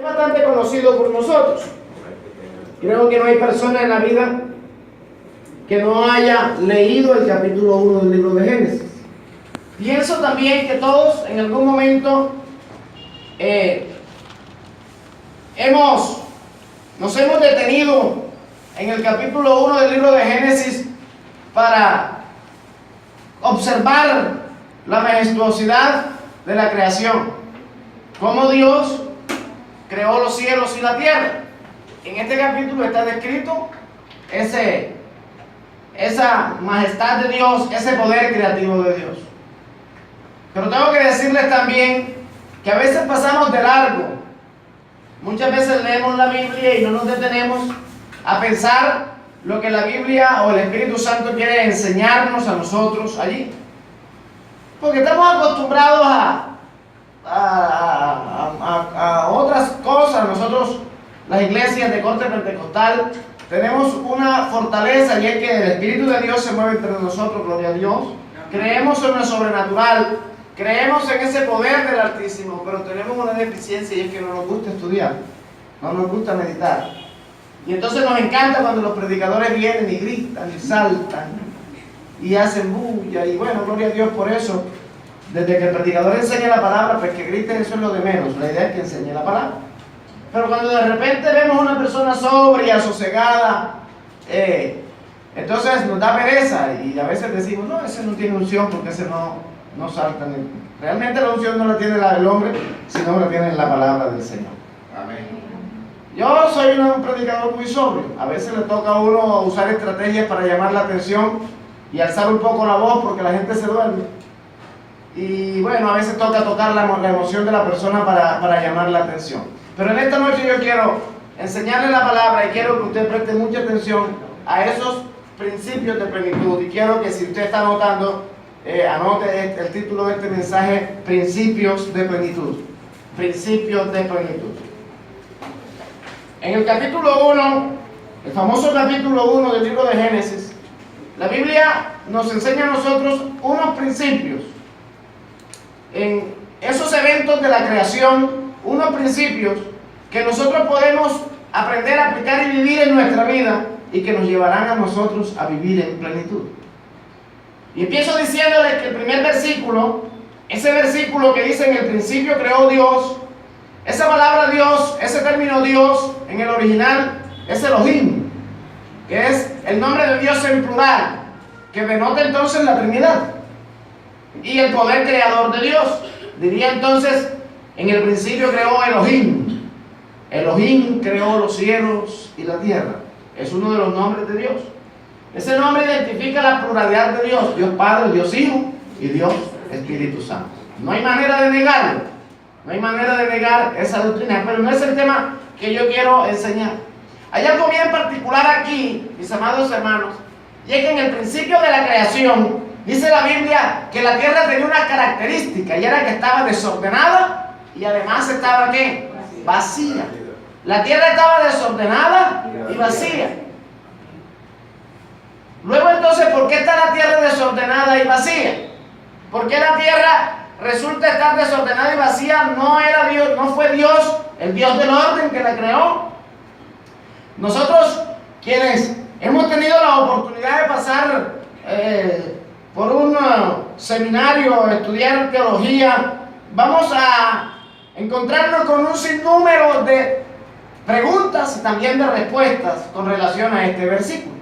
Es bastante conocido por nosotros. Creo que no hay persona en la vida que no haya leído el capítulo 1 del libro de Génesis. Pienso también que todos en algún momento nos hemos detenido en el capítulo 1 del libro de Génesis para observar la majestuosidad de la creación, cómo Dios creó los cielos y la tierra. En este capítulo está descrito esa majestad de Dios, ese poder creativo de Dios. Pero tengo que decirles también que a veces pasamos de largo. Muchas veces leemos la Biblia y no nos detenemos a pensar lo que la Biblia o el Espíritu Santo quiere enseñarnos a nosotros allí. Porque estamos acostumbrados a otras cosas. Nosotros, las iglesias de corte pentecostal, tenemos una fortaleza y es que el Espíritu de Dios se mueve entre nosotros, gloria a Dios. Creemos en lo sobrenatural, creemos en ese poder del Altísimo, pero tenemos una deficiencia y es que no nos gusta estudiar, no nos gusta meditar. Y entonces nos encanta cuando los predicadores vienen y gritan y saltan y hacen bulla, y bueno, gloria a Dios por eso. Desde que el predicador enseña la palabra, pues que griten, eso es lo de menos. La idea es que enseñe la palabra. Pero cuando de repente vemos una persona sobria, sosegada, entonces nos da pereza y a veces decimos, no, ese no tiene unción porque ese no salta. Realmente la unción no la tiene el hombre, sino la tiene la palabra del Señor. Amén. Yo soy un predicador muy sobrio. A veces le toca a uno usar estrategias para llamar la atención y alzar un poco la voz porque la gente se duerme. Y bueno, a veces toca tocar la emoción de la persona para llamar la atención. Pero en esta noche yo quiero enseñarle la palabra y quiero que usted preste mucha atención a esos principios de plenitud. Y quiero que si usted está anotando, anote el título de este mensaje: Principios de plenitud. Principios de plenitud. En el capítulo 1, el famoso capítulo 1 del libro de Génesis, la Biblia nos enseña a nosotros unos principios. En esos eventos de la creación, unos principios que nosotros podemos aprender a aplicar y vivir en nuestra vida y que nos llevarán a nosotros a vivir en plenitud. Y empiezo diciéndoles que el primer versículo, ese versículo que dice: en el principio creó Dios, esa palabra Dios, ese término Dios en el original es Elohim, que es el nombre de Dios en plural, que denota entonces la Trinidad y el poder creador de Dios. Diría entonces: en el principio creó Elohim. Elohim creó los cielos y la tierra. Es uno de los nombres de Dios. Ese nombre identifica la pluralidad de Dios: Dios Padre, Dios Hijo y Dios Espíritu Santo. No hay manera de negarlo. No hay manera de negar esa doctrina, pero no es el tema que yo quiero enseñar. Hay algo bien particular aquí, mis amados hermanos, y es que en el principio de la creación dice la Biblia que la tierra tenía una característica, y era que estaba desordenada y además estaba ¿qué? Vacía. La tierra estaba desordenada y vacía. Luego entonces, ¿por qué está la tierra desordenada y vacía? ¿Por qué la tierra resulta estar desordenada y vacía? No era Dios, no fue Dios, el Dios del orden, que la creó. Nosotros, quienes hemos tenido la oportunidad de pasar por un seminario, estudiar teología, vamos a encontrarnos con un sinnúmero de preguntas y también de respuestas con relación a este versículo,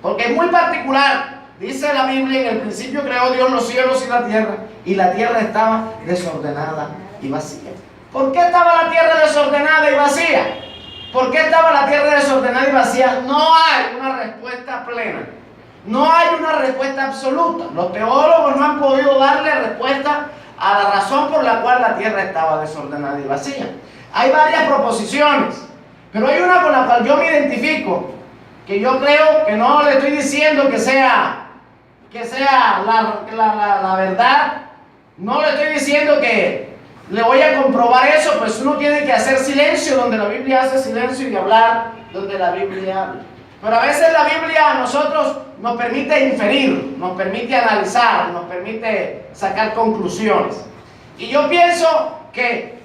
porque es muy particular. Dice la Biblia: en el principio creó Dios los cielos y la tierra estaba desordenada y vacía. ¿Por qué estaba la tierra desordenada y vacía? ¿Por qué estaba la tierra desordenada y vacía? No hay una respuesta plena. No hay una respuesta absoluta. Los teólogos no han podido darle respuesta a la razón por la cual la tierra estaba desordenada y vacía. Hay varias proposiciones, pero hay una con la cual yo me identifico, que yo creo que no le estoy diciendo que sea la verdad. No le estoy diciendo que le voy a comprobar eso, pues uno tiene que hacer silencio donde la Biblia hace silencio y hablar donde la Biblia habla. Pero a veces la Biblia a nosotros nos permite inferir, nos permite analizar, nos permite sacar conclusiones. Y yo pienso que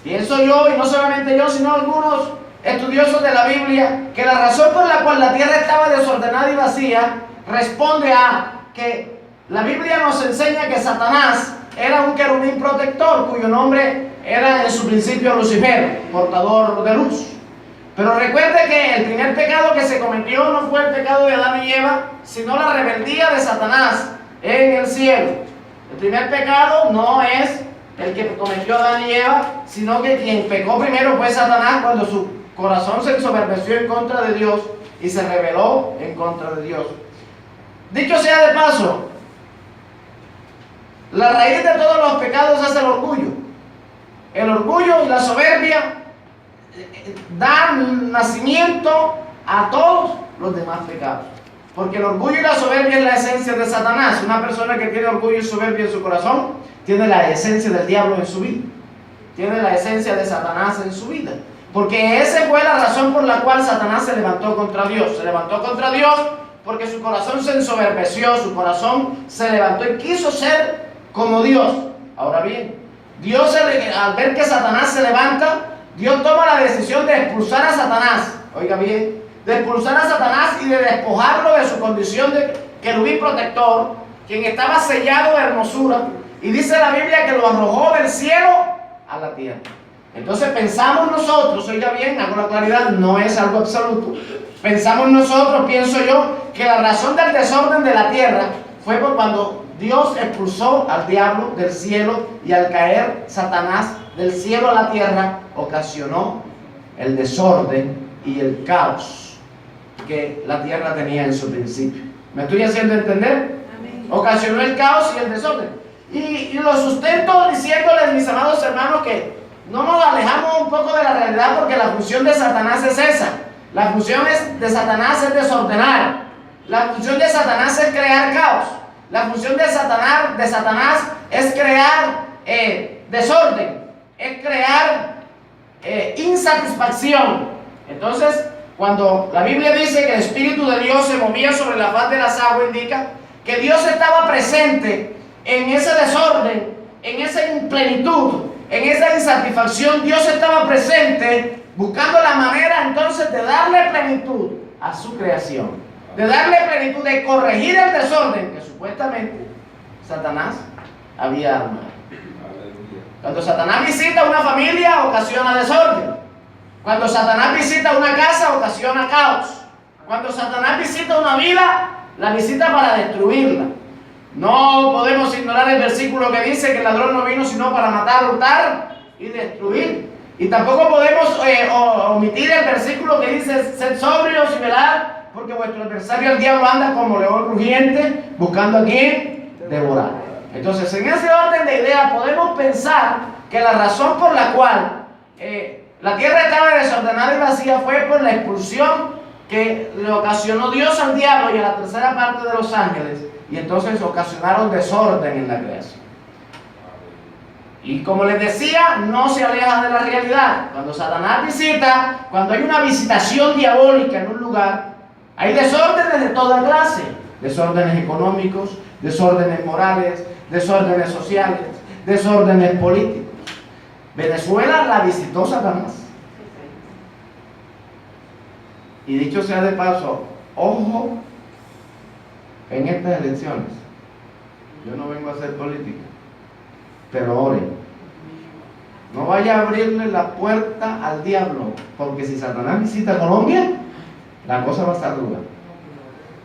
Pienso yo, y no solamente yo, sino algunos estudiosos de la Biblia, que la razón por la cual la tierra estaba desordenada y vacía responde a que la Biblia nos enseña que Satanás era un querubín protector, cuyo nombre era en su principio Lucifer, portador de luz. Pero recuerde que el primer pecado que se cometió no fue el pecado de Adán y Eva, sino la rebeldía de Satanás en el cielo. El primer pecado no es el que cometió Adán y Eva, sino que quien pecó primero fue Satanás cuando su corazón se ensoberbeció en contra de Dios y se rebeló en contra de Dios. Dicho sea de paso, la raíz de todos los pecados es el orgullo. El orgullo y la soberbia dan nacimiento a todos los demás pecados. Porque el orgullo y la soberbia es la esencia de Satanás. Una persona que tiene orgullo y soberbia en su corazón tiene la esencia del diablo en su vida. Tiene la esencia de Satanás en su vida. Porque esa fue la razón por la cual Satanás se levantó contra Dios. Se levantó contra Dios porque su corazón se ensoberbeció, su corazón se levantó y quiso ser como Dios. Ahora bien, Dios al ver que Satanás se levanta, Dios toma la decisión de expulsar a Satanás. Oiga bien, de expulsar a Satanás y de despojarlo de su condición de querubín protector, quien estaba sellado de hermosura. Y dice la Biblia que lo arrojó del cielo a la tierra. Entonces pensamos nosotros, oiga bien, hago la claridad, no es algo absoluto. Pensamos nosotros, pienso yo, que la razón del desorden de la tierra fue por cuando Dios expulsó al diablo del cielo, y al caer Satanás del cielo a la tierra ocasionó el desorden y el caos que la tierra tenía en su principio. ¿Me estoy haciendo entender? Amén. Ocasionó el caos y el desorden. Y lo sustento diciéndoles, mis amados hermanos, que no nos alejamos un poco de la realidad, porque la función de Satanás es esa. La función de Satanás es desordenar. La función de Satanás es crear caos. La función de Satanás es crear desorden, es crear insatisfacción. Entonces, cuando la Biblia dice que el Espíritu de Dios se movía sobre la faz de las aguas, indica que Dios estaba presente en ese desorden, en esa implenitud, en esa insatisfacción. Dios estaba presente buscando la manera entonces de darle plenitud a su creación, de darle plenitud, de corregir el desorden que supuestamente Satanás había armado. Cuando Satanás visita una familia, ocasiona desorden. Cuando Satanás visita una casa, ocasiona caos. Cuando Satanás visita una vida, la visita para destruirla. No podemos ignorar el versículo que dice que el ladrón no vino sino para matar, hurtar y destruir. Y tampoco podemos omitir el versículo que dice: sed sobrios y velad, porque vuestro adversario el diablo anda como león rugiente, buscando a quien devorar. Entonces, en ese orden de ideas podemos pensar que la razón por la cual la tierra estaba desordenada y vacía fue por la expulsión que le ocasionó Dios al diablo y a la tercera parte de los ángeles, y entonces ocasionaron desorden en la creación. Y como les decía, no se aleja de la realidad. Cuando Satanás visita, cuando hay una visitación diabólica en un lugar, hay desórdenes de toda clase: desórdenes económicos, desórdenes morales, desórdenes sociales, desórdenes políticos. Venezuela la visitó Satanás. Y dicho sea de paso, ojo en estas elecciones. Yo no vengo a hacer política, pero oren. No vaya a abrirle la puerta al diablo, porque si Satanás visita Colombia, la cosa va a estar dura.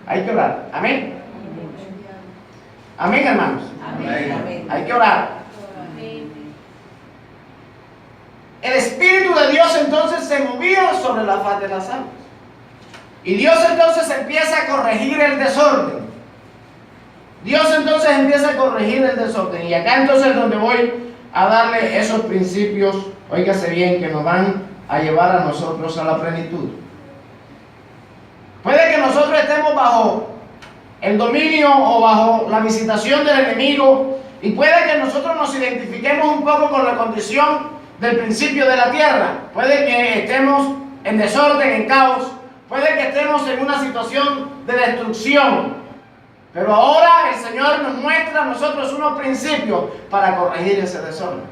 Hay que orar. Amén. Amén, hermanos. Amén. Hay que orar. El Espíritu de Dios entonces se movía sobre la faz de las aguas. Y Dios entonces empieza a corregir el desorden. Dios entonces empieza a corregir el desorden. Y acá entonces es donde voy a darle esos principios, óigase bien, que nos van a llevar a nosotros a la plenitud. Puede que nosotros estemos bajo el dominio o bajo la visitación del enemigo, y puede que nosotros nos identifiquemos un poco con la condición del principio de la tierra. Puede que estemos en desorden, en caos. Puede que estemos en una situación de destrucción. Pero ahora el Señor nos muestra a nosotros unos principios para corregir ese desorden.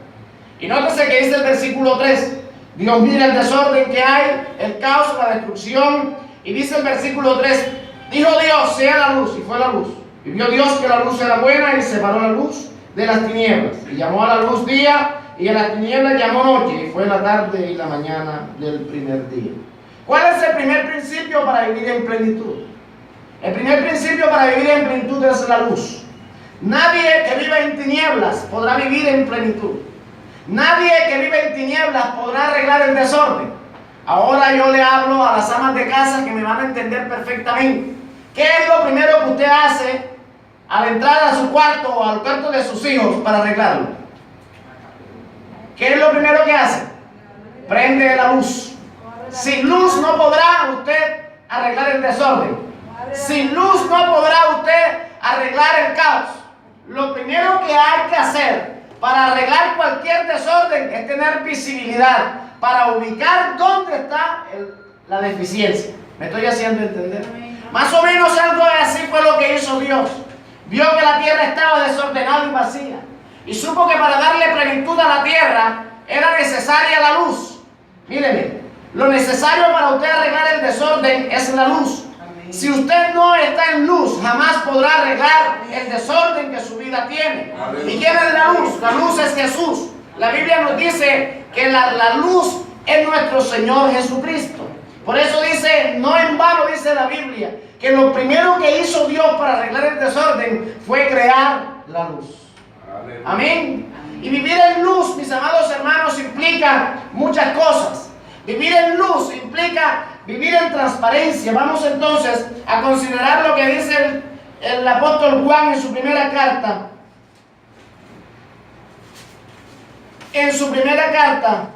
Y nótese que dice el versículo 3. Dios mira el desorden que hay, el caos, la destrucción. Y dice el versículo 3, dijo Dios, sea la luz, y fue la luz. Y vio Dios que la luz era buena y separó la luz de las tinieblas. Y llamó a la luz día y a las tinieblas llamó noche. Y fue la tarde y la mañana del primer día. ¿Cuál es el primer principio para vivir en plenitud? El primer principio para vivir en plenitud es la luz. Nadie que viva en tinieblas podrá vivir en plenitud. Nadie que vive en tinieblas podrá arreglar el desorden. Ahora yo le hablo a las amas de casa que me van a entender perfectamente. ¿Qué es lo primero que usted hace al entrar a su cuarto o al cuarto de sus hijos para arreglarlo? ¿Qué es lo primero que hace? Prende la luz. Sin luz no podrá usted arreglar el desorden. Sin luz no podrá usted arreglar el caos. Lo primero que hay que hacer para arreglar cualquier desorden es tener visibilidad, para ubicar dónde está la deficiencia. ¿Me estoy haciendo entender? Más o menos algo así fue lo que hizo Dios. Vio que la tierra estaba desordenada y vacía. Y supo que para darle plenitud a la tierra era necesaria la luz. Míreme, lo necesario para usted arreglar el desorden es la luz. Si usted no está en luz, jamás podrá arreglar el desorden que su vida tiene. ¿Y quién es la luz? La luz es Jesús. La Biblia nos dice que la luz es nuestro Señor Jesucristo. Por eso dice, no en vano dice la Biblia, que lo primero que hizo Dios para arreglar el desorden fue crear la luz. Amén. Y vivir en luz, mis amados hermanos, implica muchas cosas. Vivir en luz implica vivir en transparencia. Vamos entonces a considerar lo que dice el apóstol Juan en su primera carta. En su primera carta,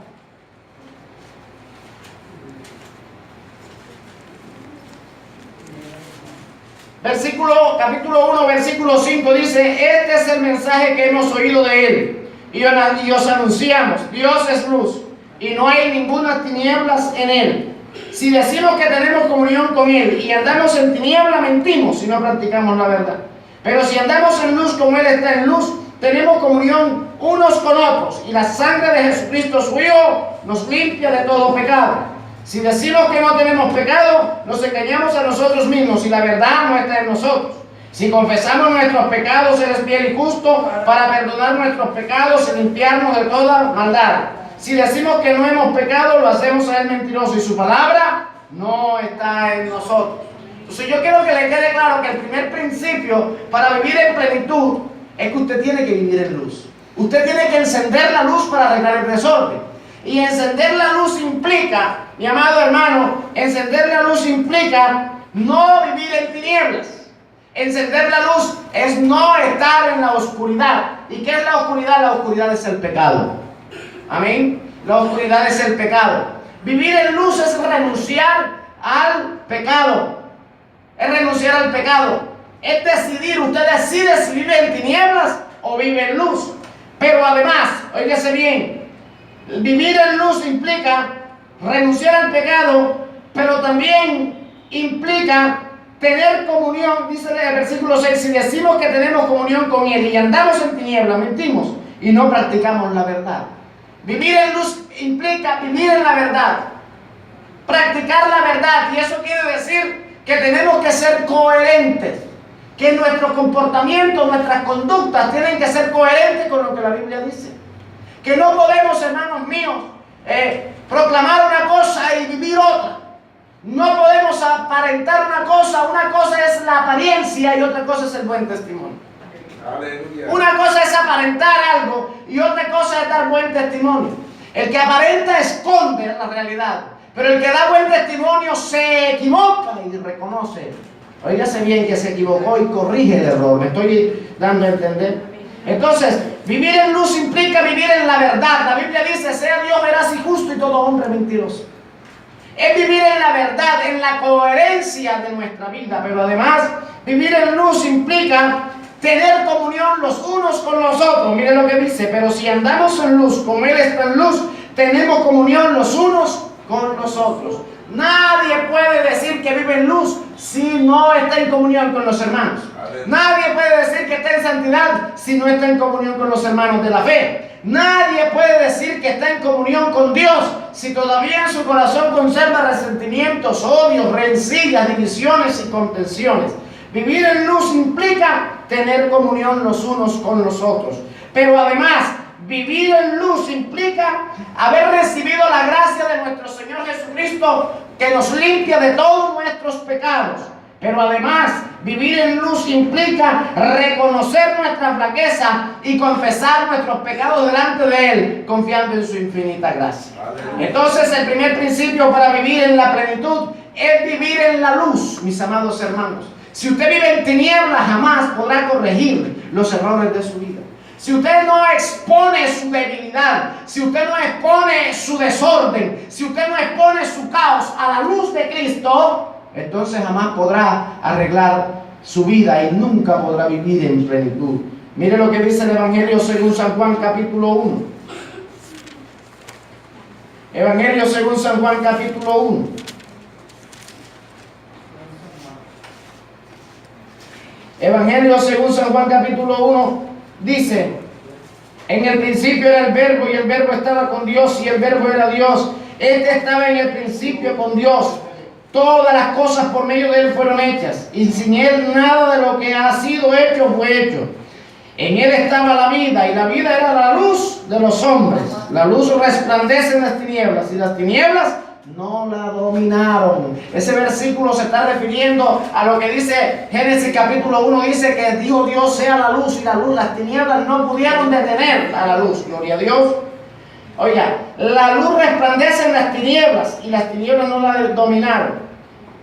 capítulo 1, versículo 5 dice: este es el mensaje que hemos oído de él y os anunciamos. Dios es luz y no hay ninguna tinieblas en él. Si decimos que tenemos comunión con él y andamos en tiniebla, mentimos si no practicamos la verdad. Pero si andamos en luz como él está en luz, tenemos comunión unos con otros, y la sangre de Jesucristo su Hijo nos limpia de todo pecado. Si decimos que no tenemos pecado, nos engañamos a nosotros mismos y la verdad no está en nosotros. Si confesamos nuestros pecados, Él es fiel y justo para perdonar nuestros pecados y limpiarnos de toda maldad. Si decimos que no hemos pecado, lo hacemos a Él mentiroso y su palabra no está en nosotros. Entonces yo quiero que le quede claro que el primer principio para vivir en plenitud es que usted tiene que vivir en luz. Usted tiene que encender la luz para arreglar el desorden. Y encender la luz implica, mi amado hermano, encender la luz implica no vivir en tinieblas. Encender la luz es no estar en la oscuridad. ¿Y qué es la oscuridad? La oscuridad es el pecado. Amén. La oscuridad es el pecado. Vivir en luz es renunciar al pecado. Es renunciar al pecado. Es decidir, usted decide si vive en tinieblas o vive en luz. Pero además, óigase bien, vivir en luz implica renunciar al pecado, pero también implica tener comunión. Dice el versículo 6, si decimos que tenemos comunión con Él y andamos en tinieblas, mentimos y no practicamos la verdad. Vivir en luz implica vivir en la verdad, practicar la verdad, y eso quiere decir que tenemos que ser coherentes, que nuestro comportamiento, nuestras conductas tienen que ser coherentes con lo que la Biblia dice. Que no podemos, hermanos míos, proclamar una cosa y vivir otra. No podemos aparentar una cosa es la apariencia y otra cosa es el buen testimonio. Aleluya. Una cosa es aparentar algo y otra cosa es dar buen testimonio. El que aparenta esconde la realidad, pero el que da buen testimonio se equivoca y reconoce. Óigase bien que se equivocó y corrige el error. ¿Me estoy dando a entender? Entonces, vivir en luz implica vivir en la verdad. La Biblia dice, sea Dios veraz y justo y todo hombre mentiroso. Es vivir en la verdad, en la coherencia de nuestra vida. Pero además, vivir en luz implica tener comunión los unos con los otros. Mire lo que dice, pero si andamos en luz, como Él está en luz, tenemos comunión los unos con los otros. Nadie puede decir que vive en luz si no está en comunión con los hermanos. Nadie puede decir que está en santidad si no está en comunión con los hermanos de la fe. Nadie puede decir que está en comunión con Dios si todavía en su corazón conserva resentimientos, odios, rencillas, divisiones y contenciones. Vivir en luz implica tener comunión los unos con los otros. Pero además, vivir en luz implica haber recibido la gracia de nuestro Señor Jesucristo que nos limpia de todos nuestros pecados. Pero además, vivir en luz implica reconocer nuestra flaqueza y confesar nuestros pecados delante de Él, confiando en su infinita gracia. Entonces, el primer principio para vivir en la plenitud es vivir en la luz, mis amados hermanos. Si usted vive en tinieblas, jamás podrá corregir los errores de su vida. Si usted no expone su debilidad, si usted no expone su desorden, si usted no expone su caos a la luz de Cristo, entonces jamás podrá arreglar su vida y nunca podrá vivir en plenitud. Mire lo que dice el Evangelio según San Juan capítulo 1. Evangelio según San Juan capítulo 1. Evangelio según San Juan capítulo 1 dice: en el principio era el verbo y el verbo estaba con Dios y el verbo era Dios. Este estaba en el principio con Dios. Todas las cosas por medio de Él fueron hechas, y sin Él nada de lo que ha sido hecho fue hecho. En Él estaba la vida, y la vida era la luz de los hombres. La luz resplandece en las tinieblas, y las tinieblas no la dominaron. Ese versículo se está refiriendo a lo que dice Génesis capítulo 1. Dice que dijo Dios sea la luz, y la luz, las tinieblas no pudieron detener a la luz. Gloria a Dios. Oiga, la luz resplandece en las tinieblas y las tinieblas no la dominaron.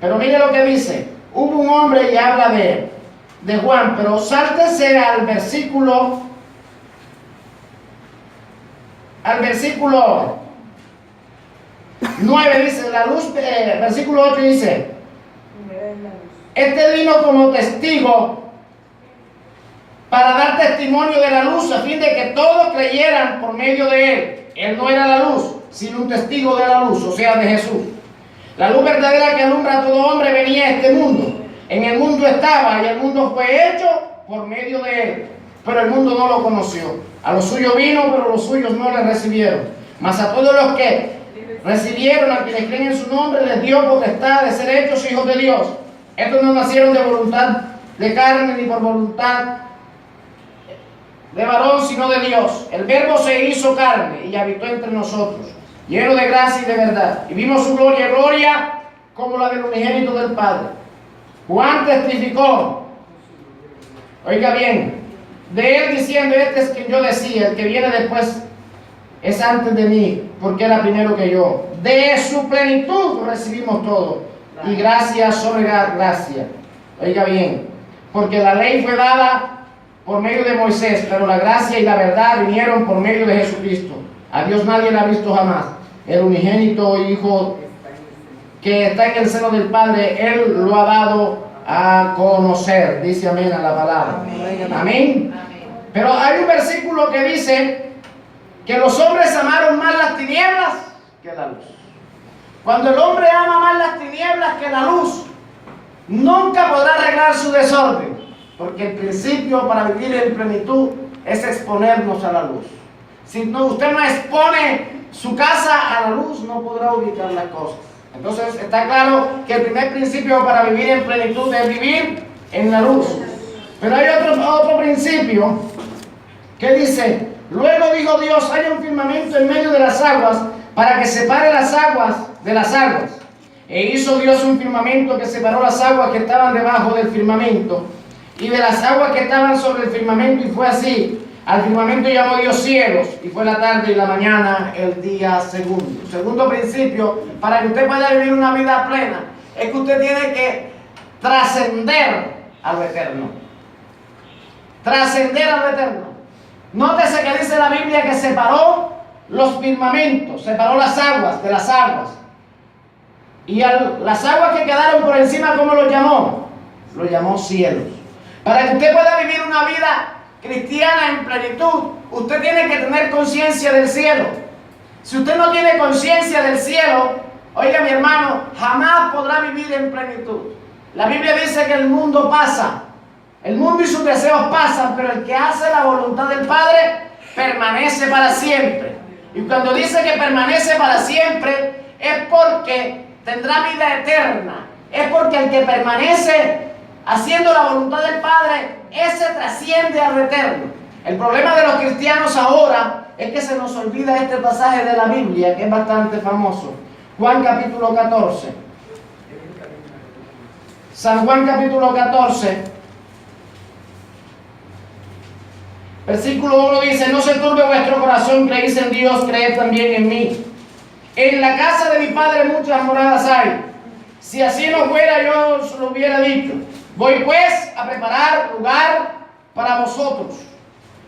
Pero mire lo que dice. Hubo un hombre y habla de Juan, pero sáltese al versículo 9, dice la luz, versículo 8 dice: este vino como testigo para dar testimonio de la luz, a fin de que todos creyeran por medio de él. Él no era la luz, sino un testigo de la luz, o sea, de Jesús. La luz verdadera que alumbra a todo hombre venía a este mundo. En el mundo estaba, y el mundo fue hecho por medio de él, pero el mundo no lo conoció. A los suyos vino, pero los suyos no le recibieron. Mas a todos los que recibieron, a quienes creen en su nombre, les dio potestad de ser hechos hijos de Dios. Estos no nacieron de voluntad de carne, ni por voluntad de varón, sino de Dios. El Verbo se hizo carne y habitó entre nosotros, lleno de gracia y de verdad. Y vimos su gloria, gloria como la del unigénito del Padre. Juan testificó, oiga bien, de él diciendo: este es quien yo decía, el que viene después es antes de mí, porque era primero que yo. De su plenitud recibimos todo, y gracia sobre gracia. Oiga bien, porque la ley fue dada por medio de Moisés, pero la gracia y la verdad vinieron por medio de Jesucristo. A Dios nadie le ha visto jamás. El unigénito Hijo que está en el seno del Padre, Él lo ha dado a conocer. Dice amén a la palabra. Amén. Amén. Pero hay un versículo que dice que los hombres amaron más las tinieblas que la luz. Cuando el hombre ama más las tinieblas que la luz, nunca podrá arreglar su desorden. Porque el principio para vivir en plenitud es exponernos a la luz. Si usted no expone su casa a la luz, no podrá ubicar las cosas. Entonces está claro que el primer principio para vivir en plenitud es vivir en la luz. Pero hay otro principio que dice: luego dijo Dios, haya un firmamento en medio de las aguas para que separe las aguas de las aguas. E hizo Dios un firmamento que separó las aguas que estaban debajo del firmamento y de las aguas que estaban sobre el firmamento, y fue así. Al firmamento llamó Dios cielos, y fue la tarde y la mañana el día segundo. Segundo principio, para que usted pueda vivir una vida plena, es que usted tiene que trascender a lo eterno. Trascender a lo eterno. Nótese que dice la Biblia que separó los firmamentos, separó las aguas de las aguas. Y las aguas que quedaron por encima, ¿cómo lo llamó? Lo llamó cielos. Para que usted pueda vivir una vida cristiana en plenitud, usted tiene que tener conciencia del cielo. Si usted no tiene conciencia del cielo, oiga mi hermano, jamás podrá vivir en plenitud. La Biblia dice que el mundo pasa, el mundo y sus deseos pasan, pero el que hace la voluntad del Padre permanece para siempre. Y cuando dice que permanece para siempre, es porque tendrá vida eterna. Es porque el que permanece haciendo la voluntad del Padre, ese trasciende al eterno. El problema de los cristianos ahora es que se nos olvida este pasaje de la Biblia, que es bastante famoso. Juan capítulo 14. San Juan capítulo 14, versículo 1 dice: no se turbe vuestro corazón, creéis en Dios, creed también en mí. En la casa de mi Padre muchas moradas hay. Si así no fuera, yo os lo hubiera dicho. Voy pues a preparar lugar para vosotros.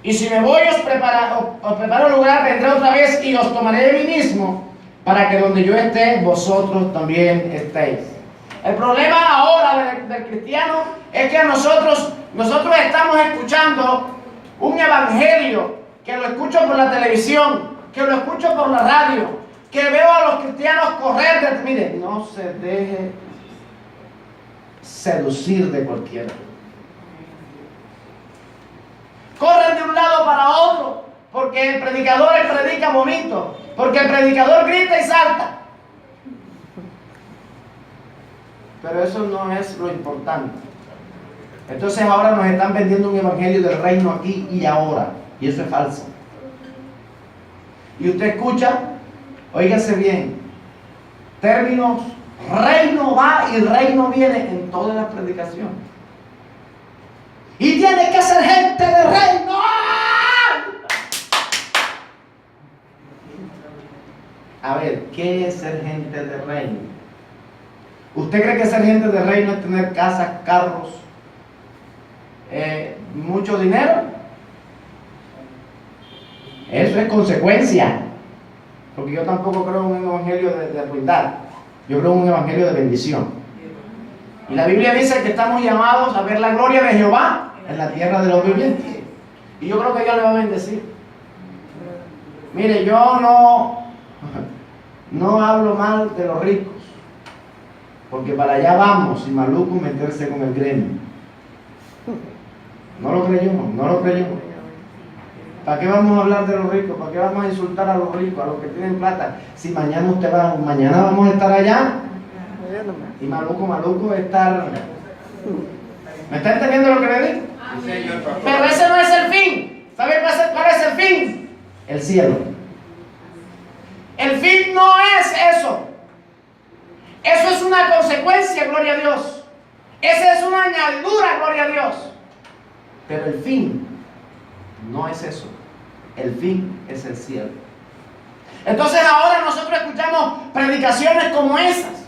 Y si me voy, os preparo lugar, vendré otra vez y os tomaré de mí mismo, para que donde yo esté, vosotros también estéis. El problema ahora del cristiano es que nosotros estamos escuchando un evangelio, que lo escucho por la televisión, que lo escucho por la radio, que veo a los cristianos correr. Mire, no se deje seducir de cualquiera. Corren de un lado para otro, porque el predicador predica bonito, porque el predicador grita y salta. Pero eso no es lo importante. Entonces ahora nos están vendiendo un evangelio del reino aquí y ahora, y eso es falso. Y usted escucha, óigase bien, términos reino va y reino viene en todas las predicaciones. Y tiene que ser gente de reino. A ver, ¿qué es ser gente de reino? ¿Usted cree que ser gente de reino es tener casas, carros, mucho dinero? Eso es consecuencia. Porque yo tampoco creo en un evangelio de ruindad. Yo creo en un evangelio de bendición. Y la Biblia dice que estamos llamados a ver la gloria de Jehová en la tierra de los vivientes. Y yo creo que Dios le va a bendecir. Mire, yo no hablo mal de los ricos, porque para allá vamos, y maluco meterse con el gremio. No lo creyó. ¿Para qué vamos a hablar de los ricos? ¿Para qué vamos a insultar a los ricos, a los que tienen plata? Si mañana mañana vamos a estar allá, y maluco estar. ¿Me está entendiendo lo que le digo? Pero ese no es el fin. ¿Sabe cuál es el fin? El cielo. El fin no es eso. Eso es una consecuencia, gloria a Dios. Esa es una añadidura, gloria a Dios. Pero el fin no es eso. El fin es el cielo. Entonces ahora nosotros escuchamos predicaciones como esas.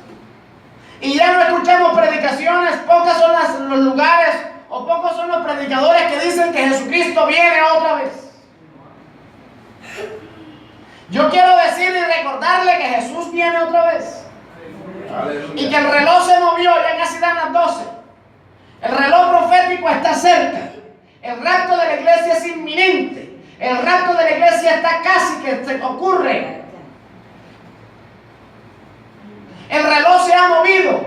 Y ya no escuchamos predicaciones, pocos son los lugares o pocos son los predicadores que dicen que Jesucristo viene otra vez. Yo quiero decirle y recordarle que Jesús viene otra vez. Aleluya. Y que el reloj se movió, ya casi dan las 12. El reloj profético está cerca. El rapto de la iglesia es inminente. El rapto de la iglesia está casi que se ocurre. El reloj se ha movido.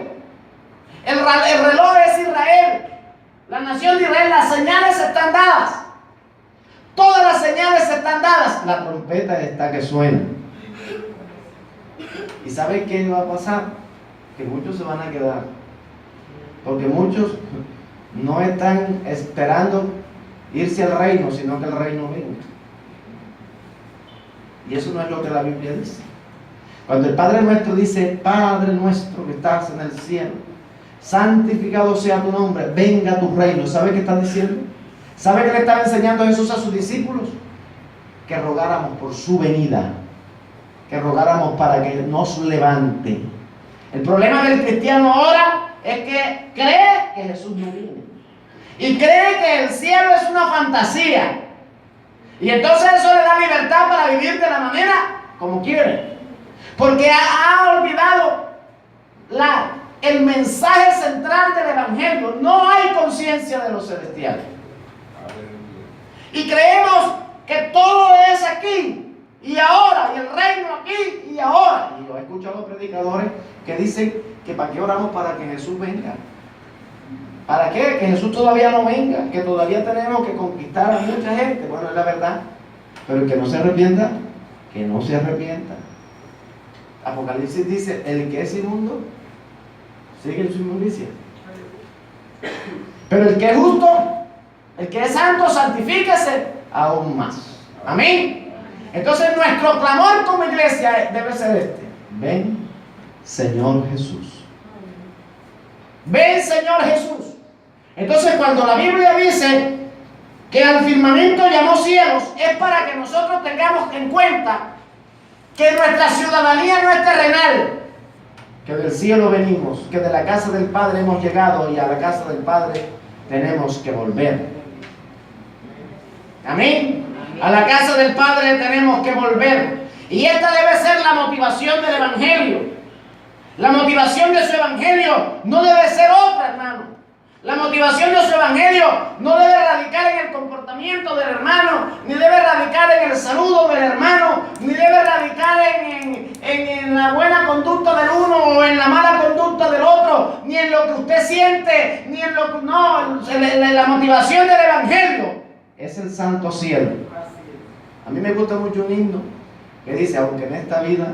El reloj es Israel. La nación de Israel, las señales están dadas. Todas las señales están dadas. La trompeta está que suena. ¿Y sabe qué va a pasar? Que muchos se van a quedar. Porque muchos no están esperando irse al reino, sino que el reino venga. Y eso no es lo que la Biblia dice. Cuando el Padre nuestro dice: Padre nuestro que estás en el cielo, santificado sea tu nombre, venga tu reino. ¿Sabe qué está diciendo? ¿Sabe qué le estaba enseñando Jesús a sus discípulos? Que rogáramos por su venida, que rogáramos para que nos levante. El problema del cristiano ahora es que cree que Jesús no viene y cree que el cielo es una fantasía, y entonces eso le da libertad para vivir de la manera como quiere, porque ha olvidado el mensaje central del evangelio. No hay conciencia de los celestiales. Y creemos que todo es aquí. y ahora, y el reino aquí y ahora. Y yo he escuchado predicadores que dicen que para qué oramos para que Jesús venga. ¿Para qué? Que Jesús todavía no venga, que todavía tenemos que conquistar a mucha gente. Bueno, es la verdad. Pero el que no se arrepienta, que no se arrepienta. Apocalipsis dice, el que es inmundo, sigue en su inmundicia. Pero el que es justo, el que es santo, santifíquese aún más. Amén. Entonces nuestro clamor como iglesia debe ser este: ven, Señor Jesús. Ven, Señor Jesús. Entonces cuando la Biblia dice que al firmamento llamó cielos, es para que nosotros tengamos en cuenta que nuestra ciudadanía no es terrenal, que del cielo venimos, que de la casa del Padre hemos llegado y a la casa del Padre tenemos que volver. Amén. A la casa del Padre tenemos que volver. Y esta debe ser la motivación del Evangelio. La motivación de su Evangelio no debe ser otra, hermano. La motivación de su Evangelio no debe radicar en el comportamiento del hermano, ni debe radicar en el saludo del hermano, ni debe radicar en la buena conducta del uno o en la mala conducta del otro, ni en lo que usted siente, ni en lo que... No, la motivación del Evangelio es el santo cielo. A mí me gusta mucho un himno que dice, aunque en esta vida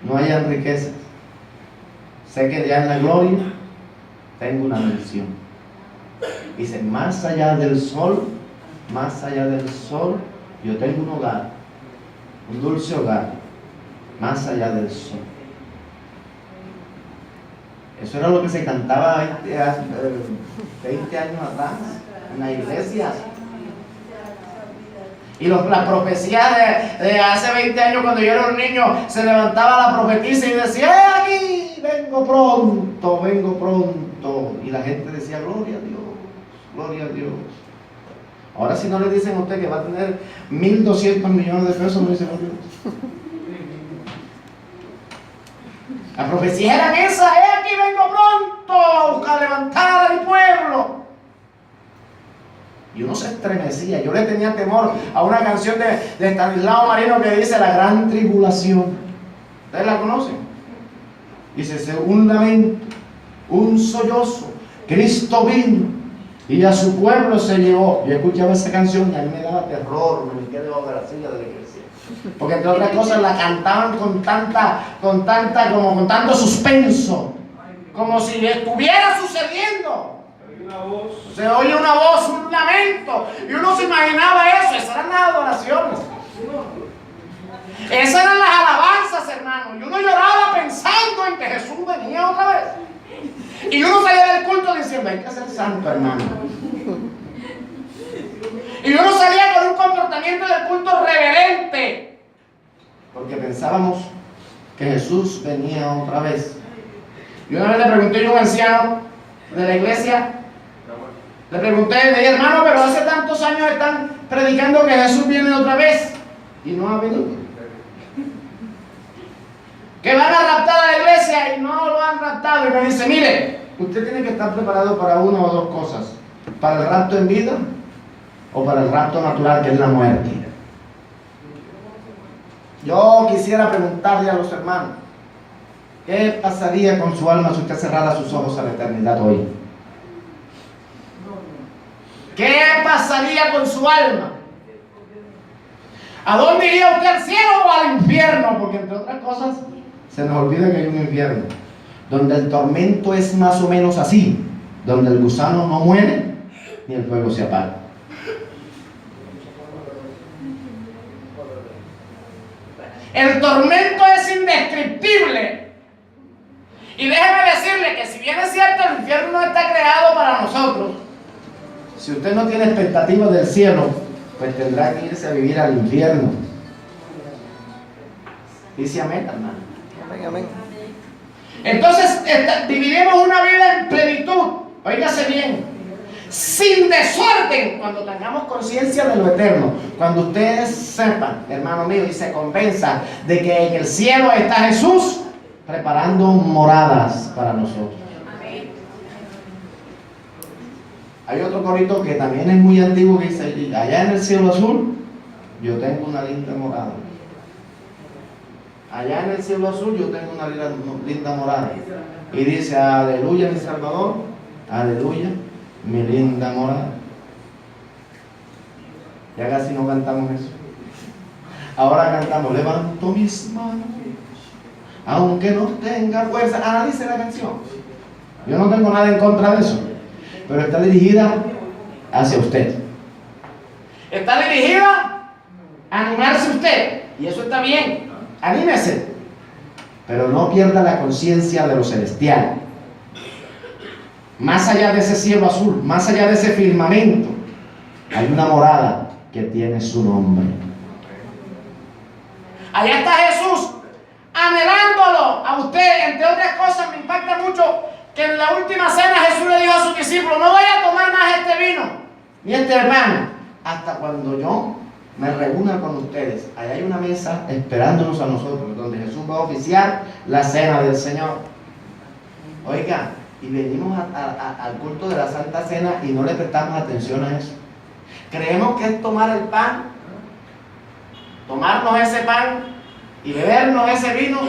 no haya riquezas, sé que ya en la gloria tengo una mención. Dice, más allá del sol, yo tengo un hogar, un dulce hogar, más allá del sol. Eso era lo que se cantaba 20 años atrás en la iglesia. Y las profecías de hace 20 años, cuando yo era un niño, se levantaba la profetisa y decía, aquí, vengo pronto. Y la gente decía, gloria a Dios. Gloria a Dios. Ahora si no le dicen a usted que va a tener 1.200 millones de pesos, no dice gloria a Dios. La profecía era esa, aquí vengo pronto a levantar a mi pueblo. Y uno se estremecía. Yo le tenía temor a una canción de Estanislao Marino que dice la gran tribulación. ¿Ustedes la conocen? Dice, un lamento, un sollozo, Cristo vino y a su pueblo se llevó. Yo escuchaba esa canción y a mí me daba terror, me metía debajo de la silla de la iglesia. Porque entre otras cosas la cantaban con tanto suspenso, como si estuviera sucediendo. Se oye una voz, un lamento, y uno se imaginaba eso. Esas eran las adoraciones, esas eran las alabanzas, hermano. Y uno lloraba pensando en que Jesús venía otra vez. Y uno salía del culto diciendo, hay que ser santo, hermano. Y uno salía con un comportamiento del culto reverente, porque pensábamos que Jesús venía otra vez. Y una vez le pregunté a un anciano de la iglesia, le pregunté, le dije, hermano, pero hace tantos años están predicando que Jesús viene otra vez y no ha venido. Que van a raptar a la iglesia y no lo han raptado. Y me dice, mire, usted tiene que estar preparado para una o dos cosas: para el rapto en vida o para el rapto natural, que es la muerte. Yo quisiera preguntarle a los hermanos, ¿qué pasaría con su alma si usted cerrara sus ojos a la eternidad hoy? ¿Qué pasaría con su alma? ¿A dónde iría usted, al cielo o al infierno? Porque entre otras cosas se nos olvida que hay un infierno donde el tormento es más o menos así, donde el gusano no muere ni el fuego se apaga. El tormento es indescriptible. Y déjeme decirle que si bien es cierto el infierno no está creado para nosotros, si usted no tiene expectativas del cielo, pues tendrá que irse a vivir al infierno. Dice amén, hermano. Amén, amén. Entonces dividimos una vida en plenitud, óigase bien, sin desorden, cuando tengamos conciencia de lo eterno. Cuando ustedes sepan, hermano mío, y se convenza de que en el cielo está Jesús preparando moradas para nosotros. Hay otro corito que también es muy antiguo que dice, allá en el cielo azul yo tengo una linda morada. Allá en el cielo azul yo tengo una linda morada. Y dice, aleluya mi Salvador, aleluya mi linda morada. Ya casi no cantamos eso. Ahora cantamos, levanto mis manos, aunque no tenga fuerza. Analice la canción. Yo no tengo nada en contra de eso, pero está dirigida hacia usted. Está dirigida a animarse usted, y eso está bien. Anímese, pero no pierda la conciencia de lo celestial. Más allá de ese cielo azul, más allá de ese firmamento, hay una morada que tiene su nombre. Allá está Jesús anhelándolo a usted. Entre otras cosas, me impacta mucho que en la última cena Jesús le dijo a sus discípulos: no voy a tomar más este vino ni este pan hasta cuando yo me reúna con ustedes. Allá hay una mesa esperándonos a nosotros, donde Jesús va a oficiar la cena del Señor. Oiga, y venimos al culto de la Santa Cena y no le prestamos atención a eso. Creemos que es tomar el pan, tomarnos ese pan y bebernos ese vino,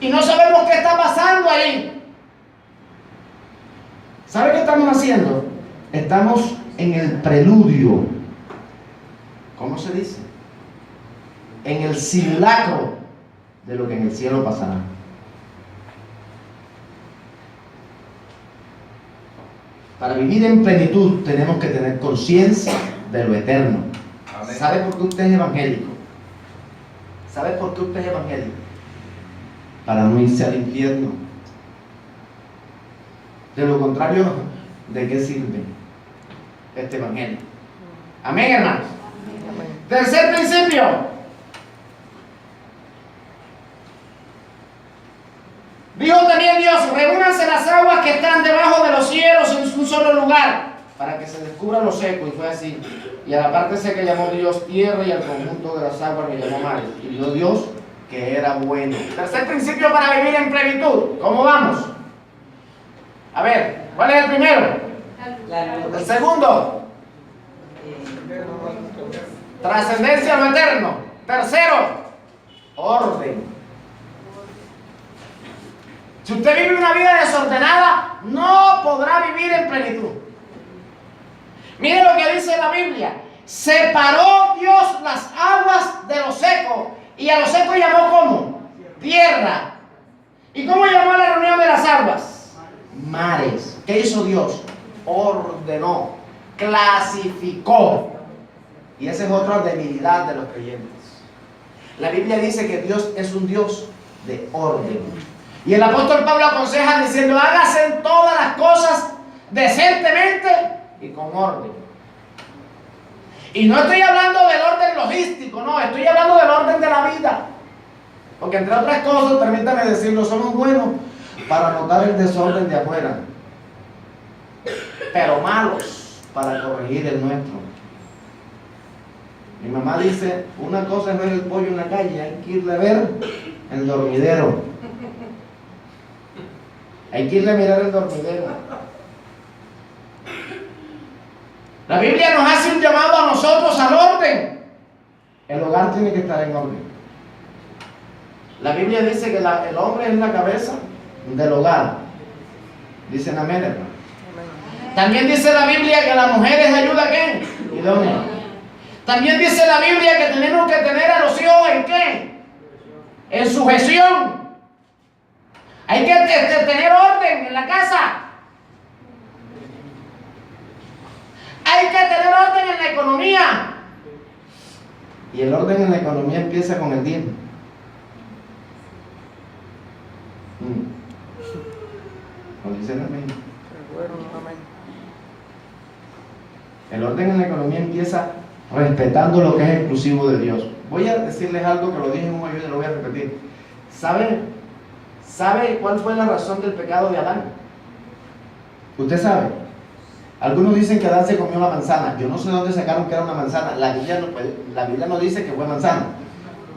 y no sabemos qué está pasando ahí. ¿Sabe qué estamos haciendo? Estamos en el preludio. ¿Cómo se dice? En el simulacro de lo que en el cielo pasará. Para vivir en plenitud tenemos que tener conciencia de lo eterno. ¿Sabe por qué usted es evangélico? ¿Sabe por qué usted es evangélico? Para no irse al infierno. De lo contrario, ¿de qué sirve este evangelio? Amén, hermanos. Tercer principio. Dijo también Dios: reúnanse las aguas que están debajo de los cielos en un solo lugar, para que se descubra lo seco. Y fue así. Y a la parte seca llamó Dios tierra, y al conjunto de las aguas le llamó mares. Y vio Dios que era bueno. Tercer principio para vivir en plenitud. ¿Cómo vamos? A ver, ¿cuál es el primero? El segundo, trascendencia a lo eterno. Tercero, orden. Si usted vive una vida desordenada, no podrá vivir en plenitud. Mire lo que dice la Biblia: separó Dios las aguas de lo seco, y a lo seco llamó ¿cómo? Tierra. ¿Y cómo llamó a la reunión de las aguas? Mares. ¿Qué hizo Dios? Ordenó, clasificó. Y esa es otra debilidad de los creyentes. La Biblia dice que Dios es un Dios de orden. Y el apóstol Pablo aconseja diciendo: hágase en todas las cosas decentemente y con orden. Y no estoy hablando del orden logístico, no, estoy hablando del orden de la vida. Porque entre otras cosas, permítame decirlo, somos buenos para notar el desorden de afuera, pero malos para corregir el nuestro. Mi mamá dice: una cosa es ver el pollo en la calle, hay que irle a ver el dormidero. Hay que irle a mirar el dormidero. La Biblia nos hace un llamado a nosotros al orden. El hogar tiene que estar en orden. La Biblia dice que el hombre es la cabeza del hogar. Dicen amén, hermano. También dice la Biblia que la mujer es ayuda ¿qué? Idónea. También dice la Biblia que tenemos que tener a los hijos ¿en qué? En sujeción. Hay que tener orden en la casa. Hay que tener orden en la economía. Y el orden en la economía empieza con el diezmo. ¿Lo dicen amén? El orden en la economía empieza respetando lo que es exclusivo de Dios. Voy a decirles algo que lo dije en un video y lo voy a repetir. ¿Sabe cuál fue la razón del pecado de Adán? ¿Usted sabe? Algunos dicen que Adán se comió la manzana. Yo no sé de dónde sacaron que era una manzana. La Biblia no dice que fue manzana.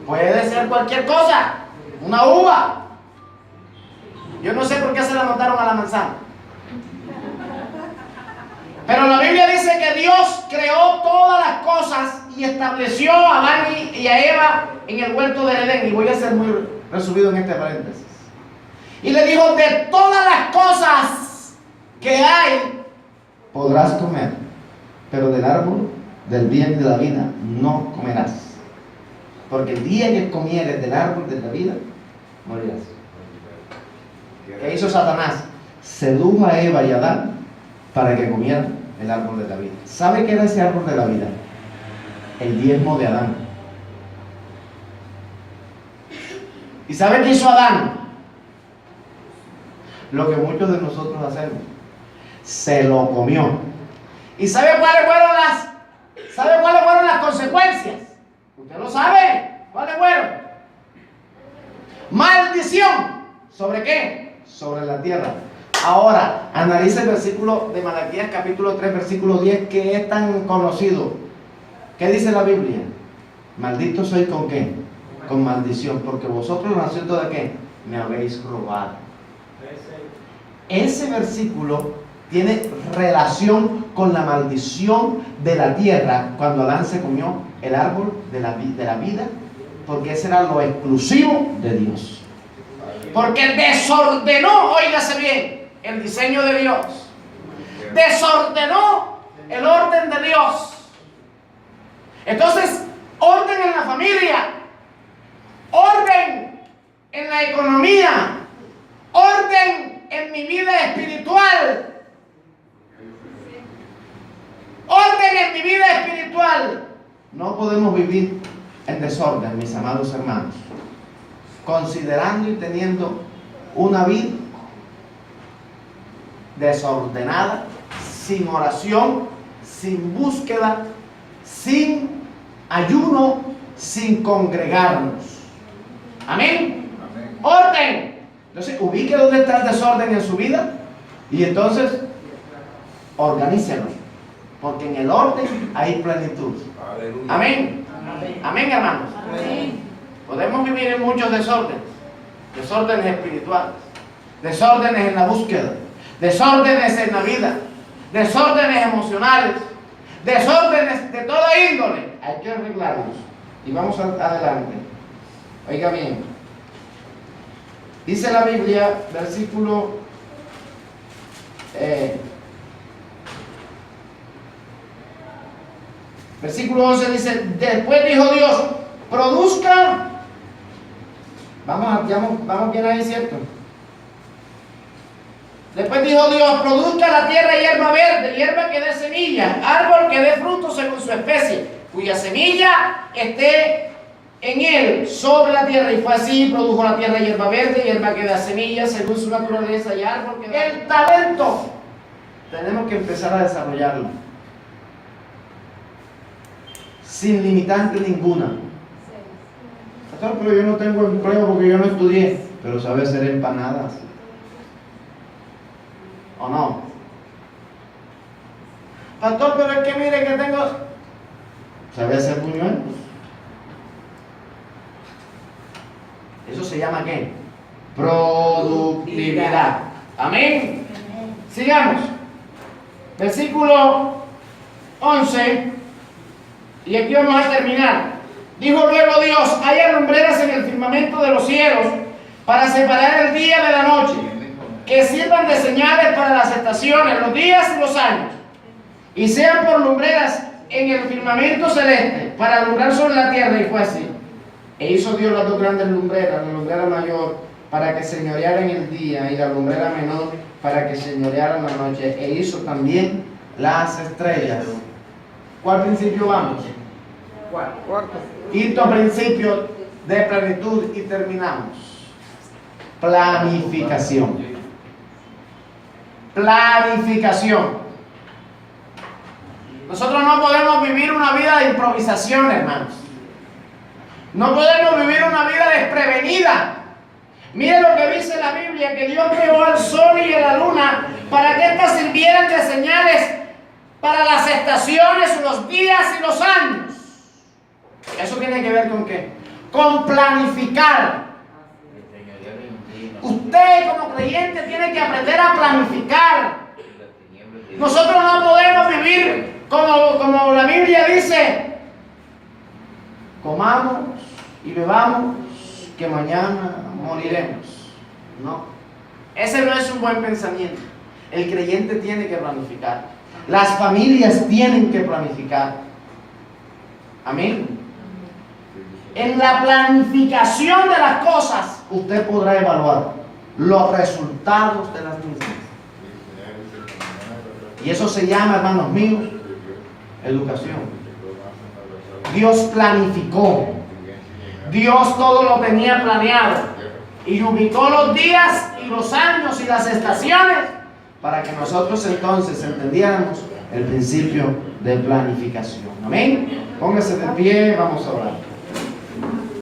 Puede ser cualquier cosa. Una uva. Yo no sé por qué se la montaron a la manzana. Pero la Biblia dice que Dios creó todas las cosas y estableció a Adán y a Eva en el huerto del Edén. Y voy a ser muy resumido en este paréntesis. Y le dijo, de todas las cosas que hay, podrás comer, pero del árbol del bien de la vida no comerás. Porque el día que comieres del árbol de la vida, morirás. ¿Qué hizo Satanás? Sedujo a Eva y a Adán para que comieran el árbol de la vida. ¿Sabe qué era ese árbol de la vida? El diezmo de Adán. ¿Y sabe qué hizo Adán? Lo que muchos de nosotros hacemos. Se lo comió. ¿Y sabe cuáles fueron las consecuencias? Usted lo sabe. ¿Cuáles fueron? Maldición. ¿Sobre qué? Sobre la tierra. Ahora, analiza el versículo de Malaquías capítulo 3, versículo 10, que es tan conocido. ¿Qué dice la Biblia? Maldito soy con qué? Con maldición, porque vosotros naciendo de qué? Me habéis robado. Ese versículo tiene relación con la maldición de la tierra cuando Adán se comió el árbol de la vida, porque ese era lo exclusivo de Dios. Porque desordenó, óigase bien, el diseño de Dios. Desordenó el orden de Dios. Entonces, orden en la familia, orden en la economía, orden en mi vida espiritual, orden en mi vida espiritual. No podemos vivir en desorden, mis amados hermanos, considerando y teniendo una vida desordenada, sin oración, sin búsqueda, sin ayuno, sin congregarnos. Amén. Amén. Orden. Entonces, ubique dónde está el desorden en su vida y entonces organícelo, porque en el orden hay plenitud. Aleluya. Amén. Amén. Amén, hermanos. Amén. Podemos vivir en muchos desórdenes, desórdenes espirituales, desórdenes en la búsqueda, desórdenes en la vida, desórdenes emocionales, desórdenes de toda índole. Hay que arreglarlos. Y vamos adelante. Oiga bien. Dice la Biblia, versículo 11 dice, después dijo Dios, produzca. Vamos bien ahí, ¿cierto? Después dijo Dios, produzca la tierra hierba verde, hierba que dé semilla, árbol que dé fruto según su especie, cuya semilla esté en él, sobre la tierra. Y fue así, produjo la tierra hierba verde, hierba que da semilla según su naturaleza, y árbol que da... El talento, tenemos que empezar a desarrollarlo, sin limitante ninguna. Pastor, pero yo no tengo empleo porque yo no estudié, pero sabe hacer empanadas. ¿O no? Pastor, pero es que mire que tengo... ¿Sabe hacer buñuelos? Eso se llama ¿qué? Productividad. Amén. Sigamos. Versículo 11. Y aquí vamos a terminar. Dijo luego Dios, haya lumbreras en el firmamento de los cielos para separar el día de la noche, que sirvan de señales para las estaciones, los días y los años, y sean por lumbreras en el firmamento celeste para alumbrar sobre la tierra. Y fue así. E hizo Dios las dos grandes lumbreras, la lumbrera mayor para que señoreara en el día y la lumbrera menor para que señoreara en la noche. E hizo también las estrellas. ¿Cuál principio vamos? Cuarto. Quinto principio de plenitud y terminamos. Planificación. Planificación. Nosotros no podemos vivir una vida de improvisación, hermanos. No podemos vivir una vida desprevenida. Mire lo que dice la Biblia, que Dios creó al sol y a la luna para que éstas sirvieran de señales para las estaciones, los días y los años. ¿Eso tiene que ver con qué? Con planificar. Usted como creyente tiene que aprender a planificar. Nosotros no podemos vivir como la Biblia dice, comamos y bebamos, que mañana moriremos. No, ese no es un buen pensamiento. El creyente tiene que planificar. Las familias tienen que planificar. Amén. En la planificación de las cosas, usted podrá evaluar los resultados de las mismas. Y eso se llama, hermanos míos, educación. Dios planificó. Dios todo lo tenía planeado. Y ubicó los días y los años y las estaciones para que nosotros entonces entendiéramos el principio de planificación. Amén. Póngase de pie, vamos a orar.